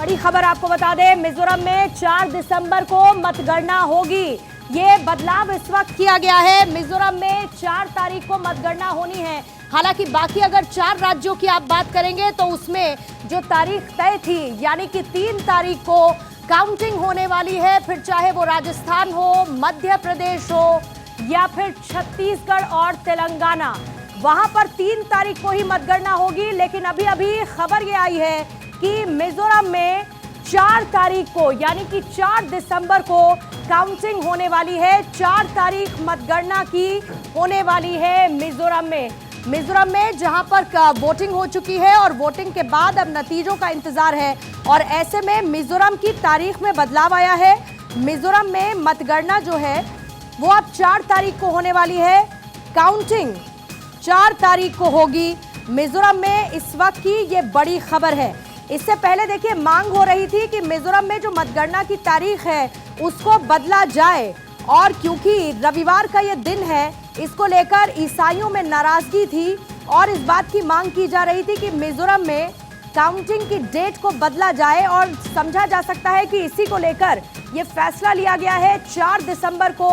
बड़ी खबर आपको बता दें, मिजोरम में 4 दिसंबर को मतगणना होगी। ये बदलाव इस वक्त किया गया है। मिजोरम में 4 तारीख को मतगणना होनी है। हालांकि बाकी अगर 4 राज्यों की आप बात करेंगे तो उसमें जो तारीख तय थी, यानी कि 3 तारीख को काउंटिंग होने वाली है। फिर चाहे वो राजस्थान हो, मध्य प्रदेश हो या फिर छत्तीसगढ़ और तेलंगाना, वहां पर 3 तारीख को ही मतगणना होगी। लेकिन अभी अभी खबर ये आई है कि मिजोरम में 4 तारीख को, यानी कि 4 दिसंबर को काउंटिंग होने वाली है। 4 तारीख मतगणना की होने वाली है मिजोरम में जहां पर वोटिंग हो चुकी है और वोटिंग के बाद अब नतीजों का इंतजार है। और ऐसे में मिजोरम की तारीख में बदलाव आया है। मिजोरम में मतगणना जो है वो अब 4 तारीख को होने वाली है। काउंटिंग 4 तारीख को होगी मिजोरम में। इस वक्त की ये बड़ी खबर है। इससे पहले देखिए मांग हो रही थी कि मिजोरम में जो मतगणना की तारीख है उसको बदला जाए, और क्योंकि रविवार का ये दिन है, इसको लेकर ईसाइयों में नाराजगी थी और इस बात की मांग की जा रही थी कि मिजोरम में काउंटिंग की डेट को बदला जाए। और समझा जा सकता है कि इसी को लेकर ये फैसला लिया गया है। 4 दिसंबर को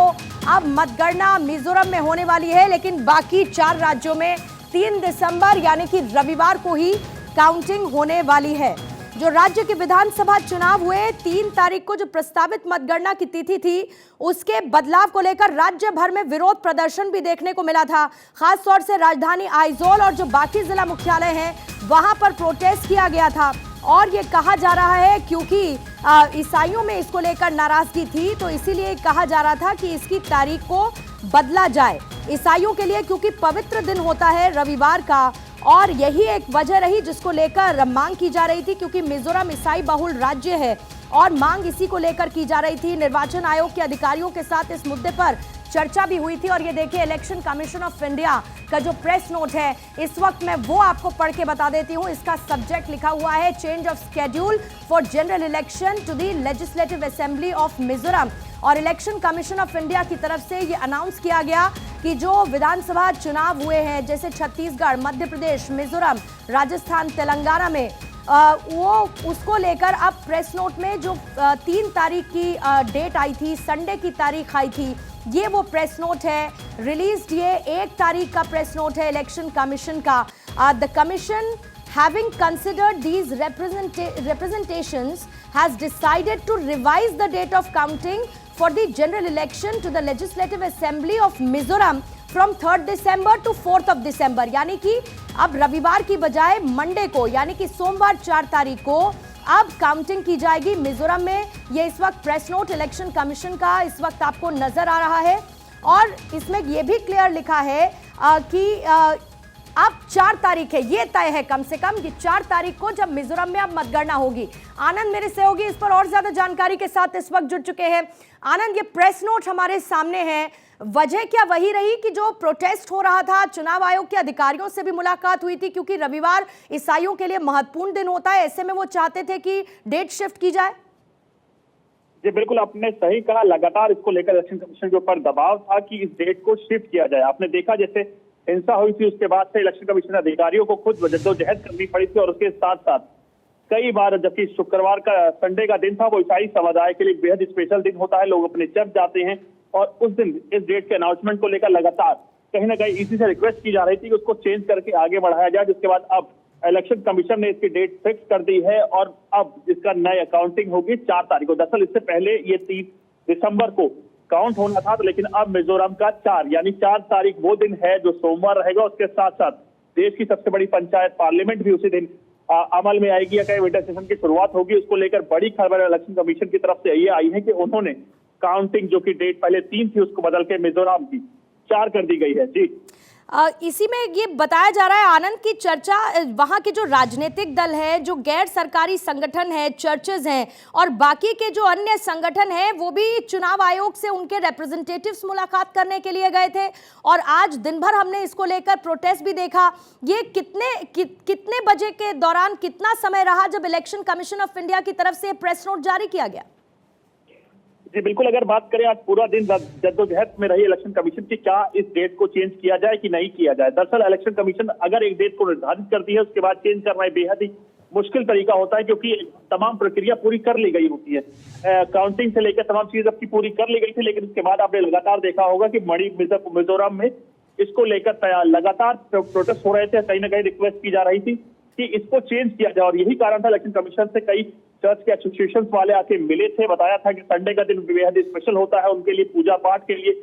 अब मतगणना मिजोरम में होने वाली है, लेकिन बाकी 4 राज्यों में 3 दिसंबर यानी कि रविवार को ही काउंटिंग होने वाली है। जो राज्य के विधानसभा चुनाव हुए 3 तारीख को जो प्रस्तावित मतगणना की तिथि थी, उसके बदलाव को लेकर राज्य भर में विरोध प्रदर्शन भी देखने को मिला था। खास तौर से राजधानी आइजोल और जो बाकी जिला मुख्यालय हैं वहां पर प्रोटेस्ट किया गया था। और ये कहा जा रहा है क्योंकि ईसाइयों में इसको लेकर नाराजगी थी, तो इसीलिए कहा जा रहा था कि इसकी तारीख को बदला जाए ईसाइयों के लिए, क्योंकि पवित्र दिन होता है रविवार का। और यही एक वजह रही जिसको लेकर मांग की जा रही थी, क्योंकि मिजोरम ईसाई बहुल राज्य है और मांग इसी को लेकर की जा रही थी। निर्वाचन आयोग के अधिकारियों के साथ इस मुद्दे पर चर्चा भी हुई थी। और ये देखिए इलेक्शन कमीशन ऑफ इंडिया का जो प्रेस नोट है, इस वक्त मैं वो आपको पढ़ के बता देती हूँ। इसका सब्जेक्ट लिखा हुआ है change of schedule for general election to the legislative assembly of Mizoram. और इलेक्शन कमीशन ऑफ इंडिया की तरफ से ये अनाउंस किया गया कि जो विधानसभा चुनाव हुए हैं, जैसे छत्तीसगढ़, मध्य प्रदेश, मिजोरम, राजस्थान, तेलंगाना में, वो उसको लेकर अब प्रेस नोट में जो 3 तारीख की डेट आई थी, संडे की तारीख आई थी, ये वो प्रेस नोट है रिलीज। ये 1 तारीख का प्रेस नोट है इलेक्शन कमीशन का। The commission having considered these representations has decided to revise the date of counting for the general election to the legislative assembly of Mizoram from 3rd December to 4th of December। यानी कि अब रविवार की बजाय Monday को, यानी कि सोमवार 4 तारीख को अब काउंटिंग की जाएगी मिजोरम में। ये इस वक्त प्रेस नोट इलेक्शन कमीशन का इस वक्त आपको नजर आ रहा है। और इसमें यह भी क्लियर लिखा है कि अब 4 तारीख है, ये तय है कम से कम, ये 4 तारीख को जब मिजोरम में अब मतगणना होगी। आनंद मेरे सहयोगी इस पर और ज्यादा जानकारी के साथ इस वक्त जुड़ चुके हैं। आनंद, ये प्रेस नोट हमारे सामने है, वजह क्या वही रही कि जो प्रोटेस्ट हो रहा था, चुनाव आयोग के अधिकारियों से भी मुलाकात हुई थी, क्योंकि रविवार ईसाइयों के लिए महत्वपूर्ण दिन होता है, ऐसे में वो चाहते थे कि डेट शिफ्ट की जाए? जी बिल्कुल, आपने सही कहा। लगातार इसको लेकर इलेक्शन कमीशन के ऊपर दबाव था कि इस डेट को शिफ्ट किया जाए। आपने देखा जैसे हिंसा हुई थी, उसके बाद से इलेक्शन कमीशन अधिकारियों को खुद जद्दोजहद करनी पड़ी थी। और उसके साथ साथ कई बार, जबकि शुक्रवार का संडे का दिन था, वो ईसाई समुदाय के लिए बेहद स्पेशल दिन होता है, लोग अपने चर्च जाते हैं। और उस दिन इस डेट के अनाउंसमेंट को लेकर लगातार कहीं ना कहीं इसी से रिक्वेस्ट की जा रही थी कि उसको चेंज करके आगे बढ़ाया जाए, जिसके बाद अब इलेक्शन कमीशन ने इसकी डेट फिक्स कर दी है और अब इसका नई अकाउंटिंग होगी 4 तारीख को। दरअसल इससे पहले ये 3 दिसंबर को काउंट होना था, तो लेकिन अब मिजोरम का 4 यानी 4 तारीख वो दिन है जो सोमवार रहेगा। उसके साथ साथ देश की सबसे बड़ी पंचायत पार्लियामेंट भी उसी दिन अमल में आएगी या कहीं विंटर सेशन की शुरुआत होगी। उसको लेकर बड़ी खबर इलेक्शन कमीशन की तरफ से ये आई है कि उन्होंने काउंटिंग जो कि डेट पहले 3 थी उसको बदल के मिजोरम की 4 कर दी गई है। जी इसी में ये बताया जा रहा है आनंद की चर्चा, वहाँ के जो राजनीतिक दल है, जो गैर सरकारी संगठन है, चर्चेज हैं और बाकी के जो अन्य संगठन हैं, वो भी चुनाव आयोग से उनके रिप्रेजेंटेटिव्स मुलाकात करने के लिए गए थे। और आज दिन भर हमने इसको लेकर प्रोटेस्ट भी देखा। ये कितने बजे के दौरान कितना समय रहा जब इलेक्शन कमीशन ऑफ इंडिया की तरफ से प्रेस नोट जारी किया गया? जी बिल्कुल, अगर बात करें आज पूरा दिन जद्दोजहद में रही इलेक्शन कमीशन की, क्या इस डेट को चेंज किया जाए कि नहीं किया जाए। दरअसल इलेक्शन कमीशन अगर एक डेट को निर्धारित करती है उसके बाद चेंज करना बेहद ही मुश्किल तरीका होता है, क्योंकि तमाम प्रक्रिया पूरी कर ली गई होती है। काउंटिंग से लेकर तमाम चीज आपकी पूरी कर ली गई थी, लेकिन उसके बाद आपने लगातार देखा होगा कि मिजोरम में इसको लेकर लगातार प्रोटेस्ट हो रहे थे। कहीं ना कहीं रिक्वेस्ट की जा रही थी कि इसको चेंज किया जाए, और यही कारण था इलेक्शन कमीशन से कई चर्च के एसोसिएशन वाले आके मिले थे। बताया था कि संडे का दिन बेहद स्पेशल होता है उनके लिए, पूजा पाठ के लिए,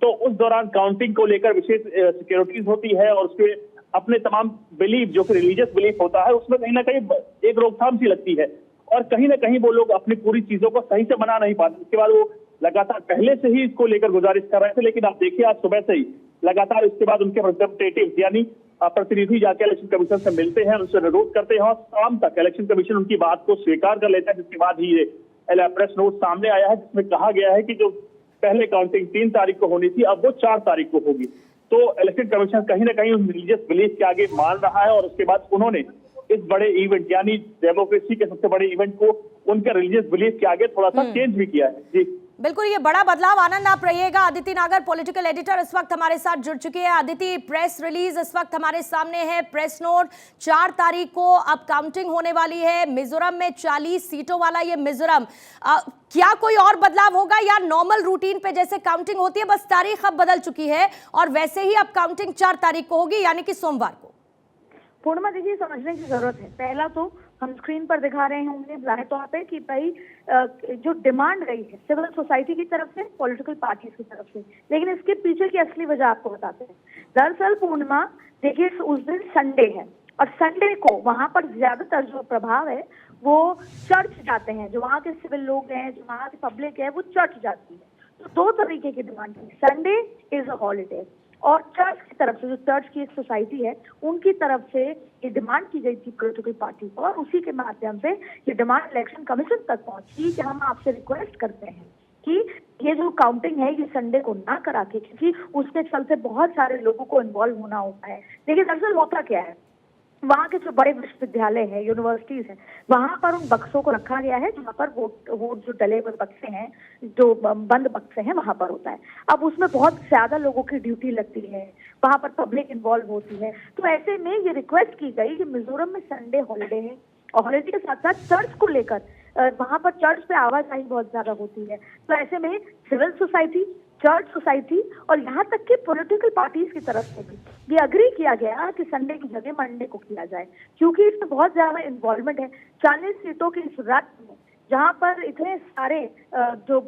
तो उस दौरान काउंटिंग को लेकर विशेष सिक्योरिटीज होती है, और उसके अपने तमाम बिलीफ, जो कि रिलीजियस बिलीफ होता है, उसमें कहीं ना कहीं एक रोकथाम सी लगती है, और कहीं ना कहीं वो लोग अपनी पूरी चीजों को सही से बना नहीं पाते। उसके बाद वो लगातार पहले से ही इसको लेकर गुजारिश कर रहे थे, लेकिन आप देखिए आज सुबह से ही लगातार इसके बाद उनके रिप्रेजेंटेटिव यानी प्रतिनिधि जाके इलेक्शन कमीशन से मिलते हैं, उनसे अनुरोध करते हैं, और शाम तक इलेक्शन कमीशन उनकी बात को स्वीकार कर लेता है, जिसके बाद ही ये प्रेस नोट सामने आया है, जिसमें कहा गया है कि जो पहले काउंटिंग 3 तारीख को होनी थी, अब वो 4 तारीख को होगी। तो इलेक्शन कमीशन कहीं ना कहीं उन रिलीजियस बिलीफ के आगे मान रहा है, और उसके बाद उन्होंने इस बड़े इवेंट यानी डेमोक्रेसी के सबसे बड़े इवेंट को उनके रिलीजियस बिलीफ के आगे थोड़ा सा चेंज भी किया है। जी बिल्कुल, ये बड़ा बदलाव। आनंद आप रहिएगा। अदिति नागर पॉलिटिकल एडिटर इस वक्त हमारे साथ जुड़ चुके हैं। अदिति, प्रेस रिलीज इस वक्त हमारे सामने है, प्रेस नोट। 4 तारीख को अब काउंटिंग होने वाली है। मिजोरम में 40 सीटों वाला ये मिजोरम, क्या कोई और बदलाव होगा या नॉर्मल रूटीन पे जैसे काउंटिंग होती है, बस तारीख अब बदल चुकी है और वैसे ही अब काउंटिंग 4 तारीख को होगी, यानी कि सोमवार को? पूर्णिमा देखिए, समझने की जरूरत है। पहला तो हम स्क्रीन पर दिखा रहे होंगे जाहिर तौर पे कि भाई जो डिमांड रही है सिविल सोसाइटी की तरफ से, पॉलिटिकल पार्टीज की तरफ से, लेकिन इसके पीछे की असली वजह आपको बताते हैं। दरअसल पूर्णिमा देखिए, उस दिन संडे है, और संडे को वहां पर ज्यादातर जो प्रभाव है वो चर्च जाते हैं, जो वहाँ के सिविल लोग हैं, जो वहाँ की पब्लिक है, वो चर्च जाती है। तो 2 तरीके की डिमांड थी। संडे इज अ हॉलीडे, और चर्च की तरफ से, जो चर्च की एक सोसाइटी है, उनकी तरफ से ये डिमांड की गई थी पॉलिटिकल पार्टी को, और उसी के माध्यम से ये डिमांड इलेक्शन कमीशन तक पहुंची कि हम आपसे रिक्वेस्ट करते हैं कि ये जो काउंटिंग है ये संडे को ना करा के, क्योंकि उसके चलते बहुत सारे लोगों को इन्वॉल्व होना होता है। लेकिन दरअसल होता क्या है, वहाँ के जो बड़े विश्वविद्यालय हैं, यूनिवर्सिटीज हैं, वहां पर उन बक्सों को रखा गया है जहाँ पर वोट जो डले हुए बक्से हैं, जो बंद बक्से हैं, वहां पर होता है। अब उसमें बहुत ज्यादा लोगों की ड्यूटी लगती है, वहां पर पब्लिक इन्वॉल्व होती है। तो ऐसे में ये रिक्वेस्ट की गई कि मिजोरम में संडे हॉलीडे है, और हॉलीडे के साथ साथ चर्च को लेकर वहां पर चर्च पे आवाजाही बहुत ज्यादा होती है। तो ऐसे में सिविल सोसाइटी, चर्च सोसाइटी और यहाँ तक कि पॉलिटिकल पार्टीज की तरफ से भी ये अग्री किया गया कि संडे की जगह मंडे को किया जाए, क्योंकि इसमें बहुत ज्यादा इन्वॉल्वमेंट है। 40 सीटों की इस राज्य में, जहाँ पर इतने सारे जो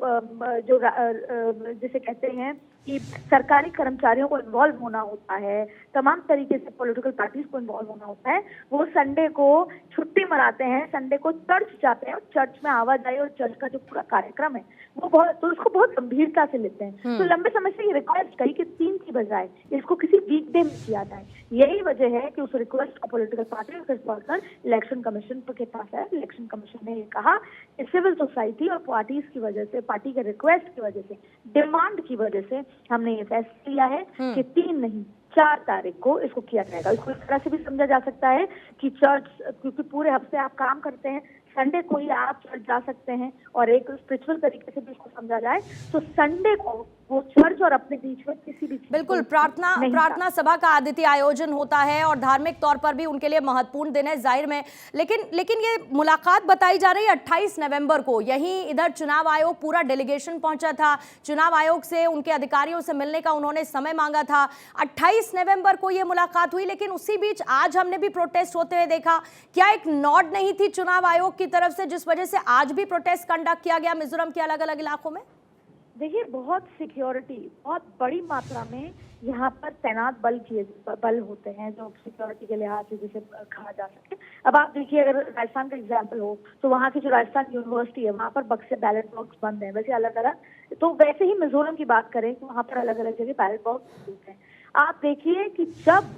जिसे कहते हैं कि सरकारी कर्मचारियों को इन्वॉल्व होना होता है, तमाम तरीके से पॉलिटिकल पार्टीज को इन्वॉल्व होना होता है, वो संडे को छुट्टी मनाते हैं, संडे को चर्च जाते हैं, और चर्च में आवाजाही और चर्च का जो पूरा कार्यक्रम है वो तो उसको बहुत गंभीरता से लेते हैं। तो लंबे समय से ये रिक्वेस्ट कही कि 3 की बजाय इसको किसी वीकडे में किया जाए। यही वजह है कि उस रिक्वेस्ट को पॉलिटिकल पार्टी और इलेक्शन कमीशन के पास है। इलेक्शन कमीशन ने ये कहा कि सिविल सोसाइटी और पार्टीज की वजह से, पार्टी के रिक्वेस्ट की वजह से, डिमांड की वजह से हमने ये फैसला लिया है कि 3 नहीं 4 तारीख को इसको किया जाएगा। इसको इस तरह से भी समझा जा सकता है कि चर्च, क्योंकि पूरे हफ्ते आप काम करते हैं, संडे को ही आप चर्च जा सकते हैं, और एक स्पिरिचुअल तरीके से भी इसको समझा जाए तो संडे को वो चर्च और अपने बीच में किसी भी बिल्कुल प्रार्थना सभा का आदित्य आयोजन होता है, और धार्मिक तौर पर भी उनके लिए महत्वपूर्ण दिन है जाहिर में। लेकिन ये मुलाकात बताई जा रही है 28 नवंबर को। यहीं इधर चुनाव आयोग पूरा डेलीगेशन पहुंचा था, चुनाव आयोग से उनके अधिकारियों से मिलने का उन्होंने समय मांगा था। 28 नवंबर को ये मुलाकात हुई, लेकिन उसी बीच आज हमने भी प्रोटेस्ट होते हुए देखा। क्या एक नोट नहीं थी चुनाव आयोग की तरफ से, जिस वजह से आज भी प्रोटेस्ट कंडक्ट किया गया मिजोरम के अलग अलग इलाकों में? देखिए, बहुत सिक्योरिटी, बहुत बड़ी मात्रा में यहाँ पर तैनात बल होते हैं जो सिक्योरिटी के लिहाज से जिसे कहा जा सके। अब आप देखिए, अगर राजस्थान का एग्जाम्पल हो तो वहाँ की जो राजस्थान यूनिवर्सिटी है, वहाँ पर बक्से बैलेट बॉक्स बंद है, वैसे अलग अलग। तो वैसे ही मिजोरम की बात करें तो वहाँ पर अलग अलग जगह बैलेट बॉक्स होते हैं। आप देखिए कि जब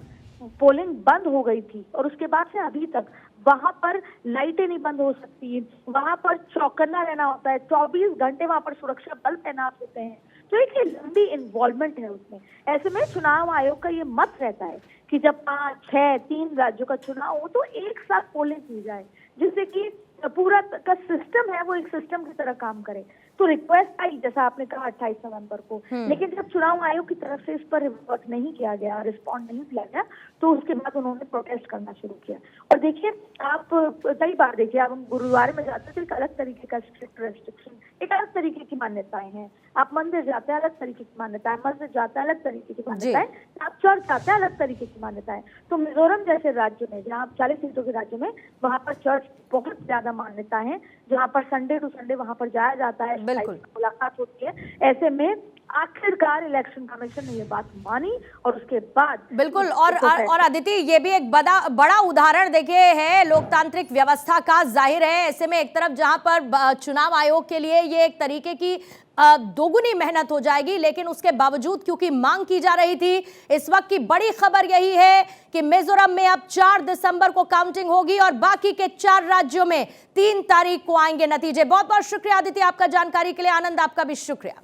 पोलिंग बंद हो गई थी और उसके बाद से अभी तक वहां पर लाइटें नहीं बंद हो सकती, वहां पर चौकन्ना रहना होता है, 24 घंटे वहां पर सुरक्षा बल तैनात होते हैं। तो एक लंबी इन्वॉल्वमेंट है उसमें। ऐसे में चुनाव आयोग का ये मत रहता है कि जब 5, 6, 3 राज्यों का चुनाव हो तो एक साथ पोलिंग की जाए, जिससे कि पूरा का सिस्टम है वो एक सिस्टम की तरह काम करे। तो रिक्वेस्ट आई, जैसा आपने कहा 28 नवंबर को, लेकिन जब चुनाव आयोग की तरफ से इस पर रिपोर्ट नहीं किया गया, रिस्पॉन्ड नहीं किया गया, तो उसके बाद उन्होंने प्रोटेस्ट करना शुरू किया। और देखिए आप कई बार देखिए, आप गुरुद्वारे में जाते हैं तो एक अलग तरीके का स्ट्रिक्ट रेस्ट्रिक्शन, एक अलग तरीके की मान्यताएं हैं। आप मंदिर जाते हैं अलग तरीके की मान्यताएं, मस्जिद जाते हैं अलग तरीके की मान्यताएं, आप चर्च जाते हैं अलग तरीके की मान्यताएं। तो मिजोरम जैसे राज्य में, जहाँ 40 सीटों के राज्य में, वहाँ पर चर्च बहुत ज्यादा मान्यता है, जहाँ पर संडे टू संडे वहाँ पर जाया जाता है, मुलाकात होती है। ऐसे में आखिरकार इलेक्शन कमीशन ने ये बात मानी और उसके बाद बिल्कुल। और अदिति, ये भी एक बड़ा उदाहरण देखिए है लोकतांत्रिक व्यवस्था का। जाहिर है ऐसे में एक तरफ जहां पर चुनाव आयोग के लिए ये एक तरीके की दोगुनी मेहनत हो जाएगी, लेकिन उसके बावजूद क्योंकि मांग की जा रही थी, इस वक्त की बड़ी खबर यही है कि मिजोरम में अब 4 दिसंबर को काउंटिंग होगी और बाकी के 4 राज्यों में 3 तारीख को आएंगे नतीजे। बहुत बहुत शुक्रिया आदित्य आपका जानकारी के लिए। आनंद, आपका भी शुक्रिया।